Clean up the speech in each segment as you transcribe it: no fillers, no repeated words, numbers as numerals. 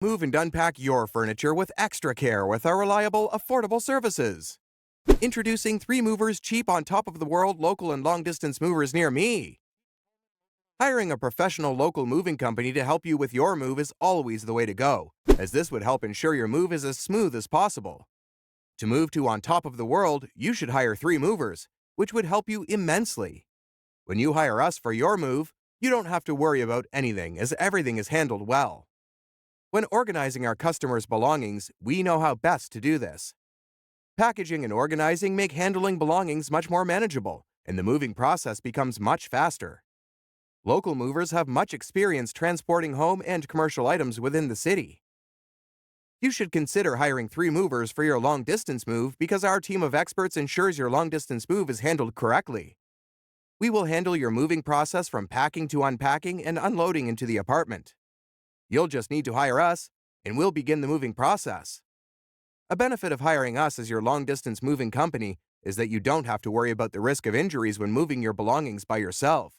Move and unpack your furniture with extra care with our reliable, affordable services. Introducing 3 movers cheap on top of the world local and long-distance movers near me. Hiring a professional local moving company to help you with your move is always the way to go, as this would help ensure your move is as smooth as possible. To move to on top of the world, you should hire 3 movers, which would help you immensely. When you hire us for your move, you don't have to worry about anything as everything is handled well. When organizing our customers' belongings, we know how best to do this. Packaging and organizing make handling belongings much more manageable, and the moving process becomes much faster. Local movers have much experience transporting home and commercial items within the city. You should consider hiring 3 movers for your long-distance move because our team of experts ensures your long-distance move is handled correctly. We will handle your moving process from packing to unpacking and unloading into the apartment. You'll just need to hire us, and we'll begin the moving process. A benefit of hiring us as your long-distance moving company is that you don't have to worry about the risk of injuries when moving your belongings by yourself.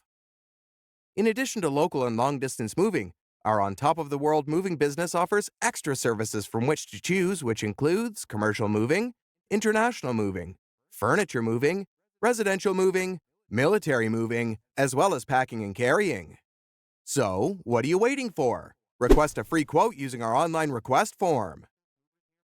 In addition to local and long-distance moving, our on-top-of-the-world moving business offers extra services from which to choose, which includes commercial moving, international moving, furniture moving, residential moving, military moving, as well as packing and carrying. So, what are you waiting for? Request a free quote using our online request form.